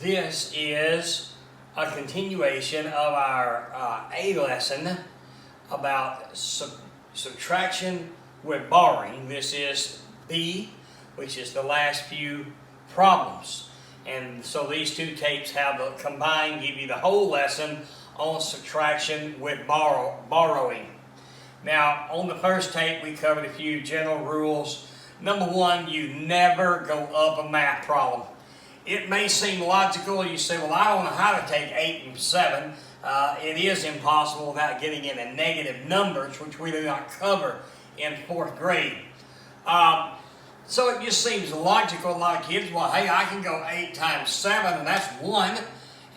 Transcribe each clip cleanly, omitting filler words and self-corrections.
This is a continuation of our A lesson about subtraction with borrowing. This is B, which is the last few problems. And so these two tapes have the combined, give you the whole lesson on subtraction with borrowing. Now, on the first tape, we covered a few general rules. Number one, you never go up a math problem. It may seem logical. You say, well, I don't know how to take 8 and 7. It is impossible without getting into negative numbers, which we do not cover in 4th grade. So it just seems logical. A lot of kids, well, hey, I can go 8 times 7, and that's 1.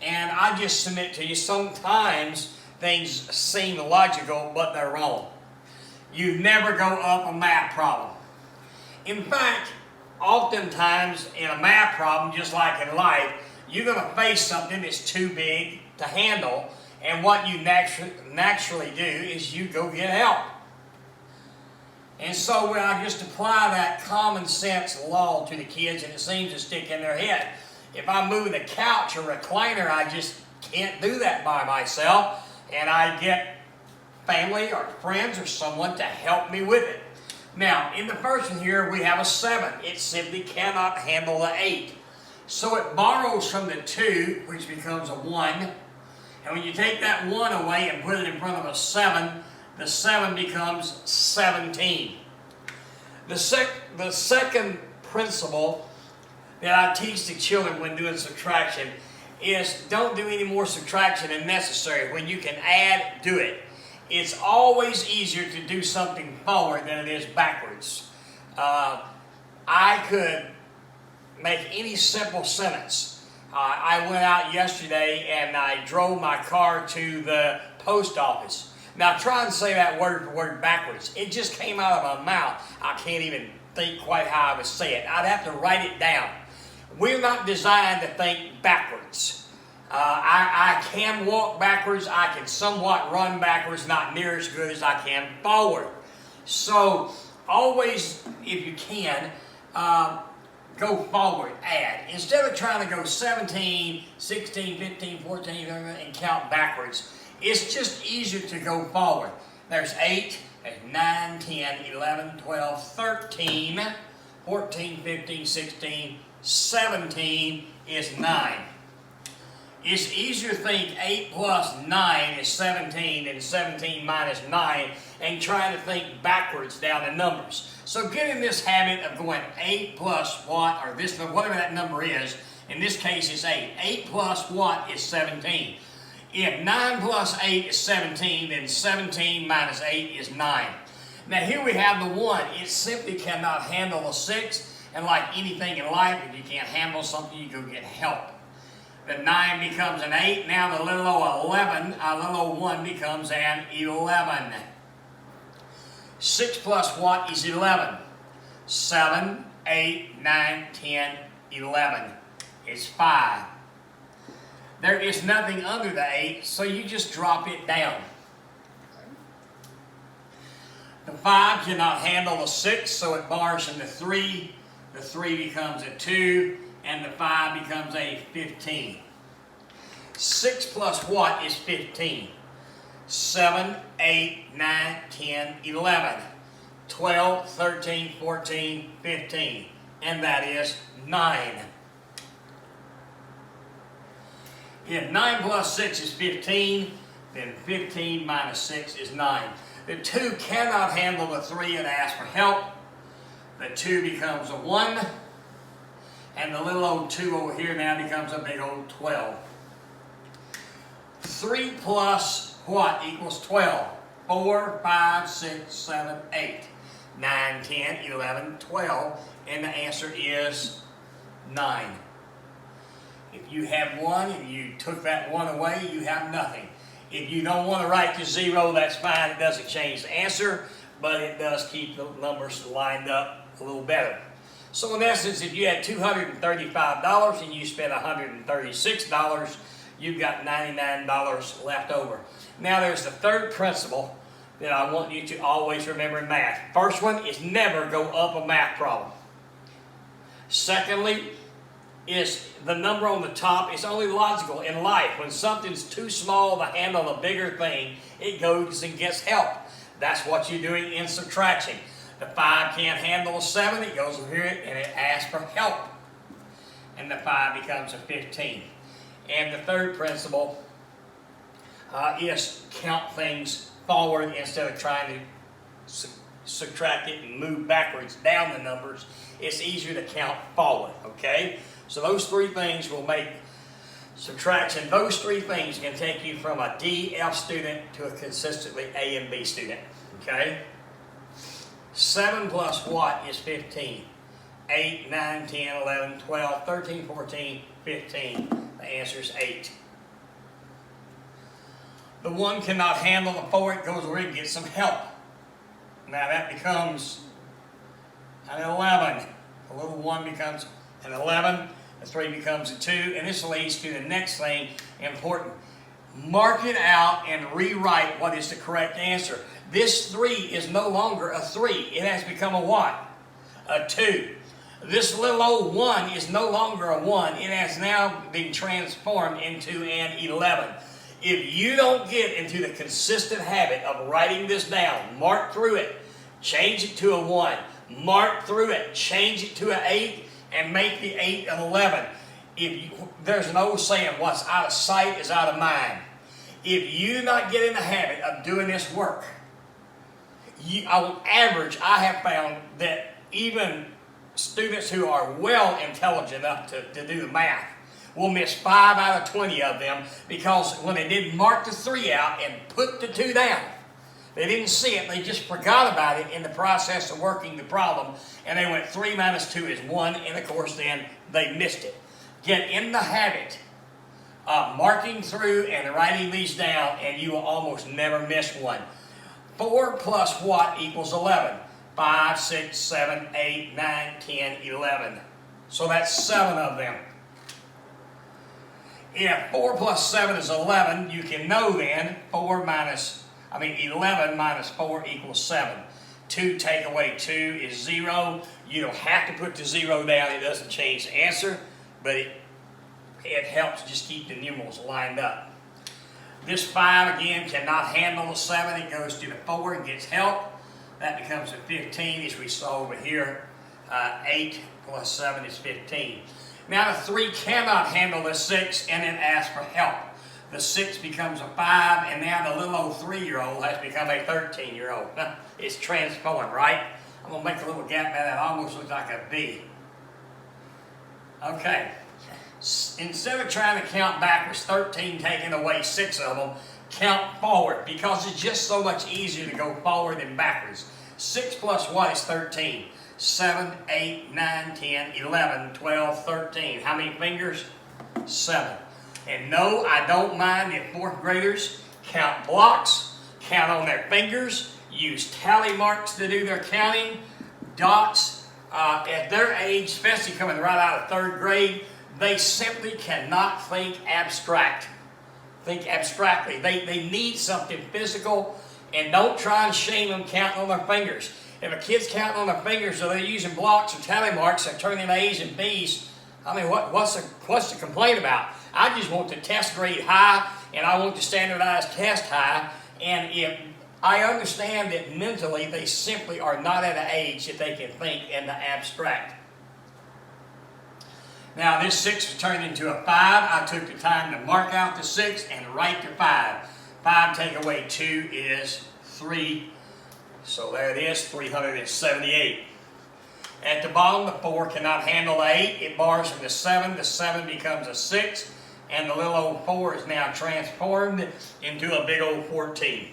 And I just submit to you, sometimes things seem logical, but they're wrong. You never go up a math problem. In fact, oftentimes in a math problem, just like in life, you're going to face something that's too big to handle, and what you naturally do is you go get help. And so when I just apply that common sense law to the kids, and it seems to stick in their head. If I'm moving a couch or recliner, I just can't do that by myself, and I get family or friends or someone to help me with it. Now, in the first one here, we have a 7. It simply cannot handle the 8. So it borrows from the 2, which becomes a 1. And when you take that 1 away and put it in front of a 7, the 7 becomes 17. The second principle that I teach the children when doing subtraction is don't do any more subtraction than necessary. When you can add, do it. It's always easier to do something forward than it is backwards. I could make any simple sentence. I went out yesterday and I drove my car to the post office. Now try and say that word for word backwards. It just came out of my mouth. I can't even think quite how I would say it. I'd have to write it down. We're not designed to think backwards. I can walk backwards. I can somewhat run backwards, not near as good as I can forward. So always, if you can, go forward, add. Instead of trying to go 17, 16, 15, 14, and count backwards, it's just easier to go forward. There's 8, there's 9, 10, 11, 12, 13, 14, 15, 16, 17 is 9. It's easier to think 8 plus 9 is 17 than 17 minus 9 and trying to think backwards down the numbers. So get in this habit of going 8 plus what, or this, whatever that number is. In this case, it's 8. 8 plus what is 17. If 9 plus 8 is 17, then 17 minus 8 is 9. Now here we have the 1. It simply cannot handle a 6. And like anything in life, if you can't handle something, you go get help. The 9 becomes an 8. Now the little old 11, little old 1 becomes an 11. 6 plus what is 11? 7, 8, 9, 10, 11. It's 5. There is nothing under the 8, so you just drop it down. The 5 cannot handle the 6, so it borrows from the 3. The 3 becomes a 2, and the 5 becomes a 15. 6 plus what is 15? 7, 8, 9, 10, 11, 12, 13, 14, 15. And that is 9. If 9 plus 6 is 15, then 15 minus 6 is 9. The 2 cannot handle the 3 and asks for help. The 2 becomes a 1, and the little old 2 over here now becomes a big old 12. 3 plus what equals 12? 4, 5, 6, 7, 8, 9, 10, 11, 12, and the answer is 9. If you have 1 and you took that 1 away, you have nothing. If you don't want to write to 0, that's fine. It doesn't change the answer, but it does keep the numbers lined up a little better. So in essence, if you had $235 and you spent $136, you've got $99 left over. Now there's the third principle that I want you to always remember in math. First one is never go up a math problem. Secondly, is the number on the top. It's only logical in life. When something's too small to handle a bigger thing, it goes and gets help. That's what you're doing in subtraction. The 5 can't handle a 7, it goes over here and it asks for help. And the 5 becomes a 15. And the third principle is count things forward instead of trying to subtract it and move backwards down the numbers. It's easier to count forward, okay? So those 3 things will make subtraction. Those 3 things can take you from a D, F student to a consistently A and B student, okay? 7 plus what is 15? 8, 9, 10, 11, 12, 13, 14, 15. The answer is 8. The 1 cannot handle the 4. It goes over and gets some help. Now that becomes an 11. The little 1 becomes an 11. The 3 becomes a 2. And this leads to the next thing, important. Mark it out and rewrite what is the correct answer. This 3 is no longer a 3. It has become a what? A 2. This little old 1 is no longer a 1. It has now been transformed into an 11. If you don't get into the consistent habit of writing this down, mark through it, change it to a 1, mark through it, change it to an 8, and make the 8 an 11. There's an old saying, what's out of sight is out of mind. If you do not get in the habit of doing this work, on average, I have found that even students who are well intelligent enough to do the math will miss 5 out of 20 of them because when they didn't mark the 3 out and put the 2 down, they didn't see it. They just forgot about it in the process of working the problem, and they went 3 minus 2 is 1, and of course then they missed it. Get in the habit of marking through and writing these down, and you will almost never miss one. 4 plus what equals 11? 5, 6, 7, 8, 9, 10, 11. So that's 7 of them. If 4 plus 7 is 11, you can know then 11 minus 4 equals 7. 2 take away 2 is 0. You don't have to put the 0 down. It doesn't change the answer, but it helps just keep the numerals lined up. This 5 again cannot handle the 7. It goes to the 4 and gets help. That becomes a 15 as we saw over here. 8 plus 7 is 15. Now the 3 cannot handle the 6 and then asks for help. The 6 becomes a 5, and now the little old 3-year-old has become a 13-year-old. It's transformed, right? I'm going to make a little gap there that almost looks like a B. Okay. Instead of trying to count backwards, 13 taking away 6 of them, count forward because it's just so much easier to go forward than backwards. 6 plus what is 13? 7, 8, 9, 10, 11, 12, 13. How many fingers? 7. And no, I don't mind if 4th graders count blocks, count on their fingers, use tally marks to do their counting, dots. At their age, especially coming right out of 3rd grade, they simply cannot think abstract. Think abstractly. They need something physical, and don't try and shame them counting on their fingers. If a kid's counting on their fingers or they're using blocks or tally marks, they're turning A's and B's. I mean, what's the complaint about? I just want the test grade high, and I want the standardized test high. And if I understand that mentally they simply are not at an age that they can think in the abstract. Now this 6 was turned into a 5. I took the time to mark out the 6 and write the 5. 5 take away 2 is 3. So there it is, 378. At the bottom, the 4 cannot handle the 8. It borrows from the 7. The 7 becomes a 6. And the little old 4 is now transformed into a big old 14.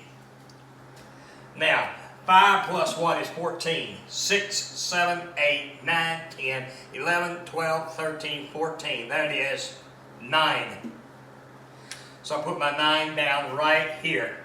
Now, 5 plus what is 14? 6, 7, 8, 9, 10, 11, 12, 13, 14. There it is, 9. So I put my 9 down right here.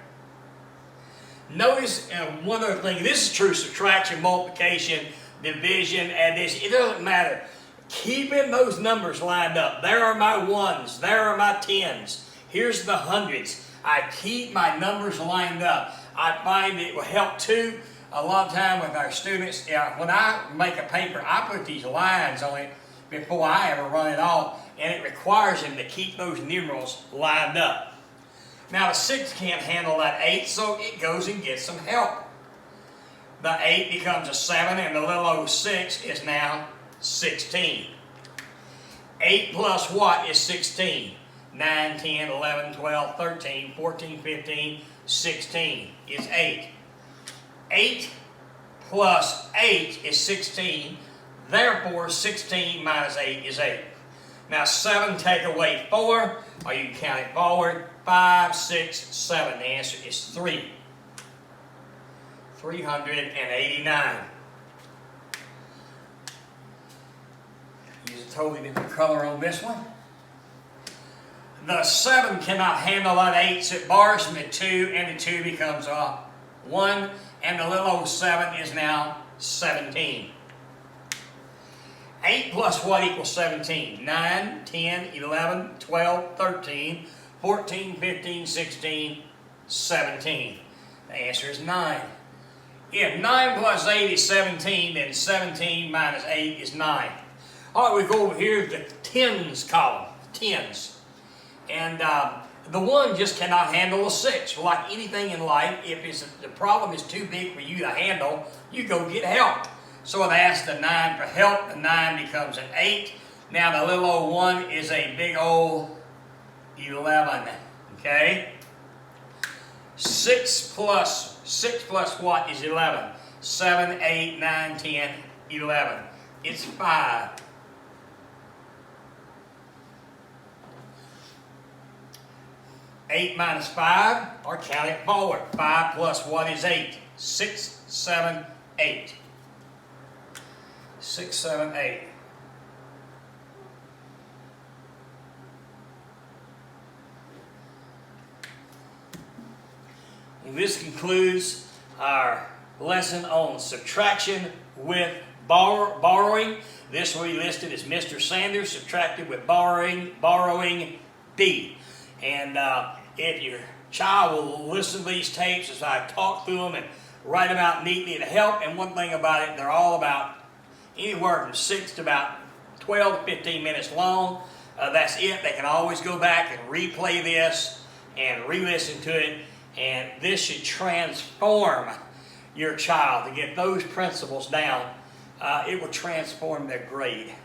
Notice one other thing. This is true subtraction, multiplication, division, addition. It doesn't matter. Keeping those numbers lined up. There are my 1s. There are my 10s. Here's the hundreds. I keep my numbers lined up. I find it will help too a lot of time with our students. When I make a paper, I put these lines on it before I ever run it off, and it requires him to keep those numerals lined up. Now the 6 can't handle that 8, so it goes and gets some help. The 8 becomes a 7, and the little old 6 is now 16. 8 plus what is 16? 9, 10, 11, 12, 13, 14, 15, 16 is 8. 8 plus 8 is 16. Therefore, 16 minus 8 is 8. Now 7 take away 4, or you can count it forward. 5, 6, 7. The answer is 3. 389. Use a totally different color on this one. The 7 cannot handle that 8, so it borrows from the 2, and the 2 becomes a 1, and the little old 7 is now 17. 8 plus what equals 17? 9, 10, 11, 12, 13, 14, 15, 16, 17. The answer is 9. If 9 plus 8 is 17, then 17 minus 8 is 9. All right, we go over here to the tens column, tens. And the 1 just cannot handle a 6. Like anything in life, if the problem is too big for you to handle, you go get help. So it asks the 9 for help. The 9 becomes an 8. Now the little old 1 is a big old 11. Okay? 6 plus what is 11? 7, 8, 9, 10, 11. It's 5. Eight minus 5, or count it forward. 5 plus what is 8? 6, 7, 8. 6, 7, 8. And this concludes our lesson on subtraction with borrowing. This we listed as Mr. Sanders subtracted with borrowing B. And if your child will listen to these tapes as I talk through them and write them out neatly, it'll help. And one thing about it, they're all about anywhere from 6 to about 12 to 15 minutes long. That's it. They can always go back and replay this and re-listen to it. And this should transform your child to get those principles down. It will transform their grade.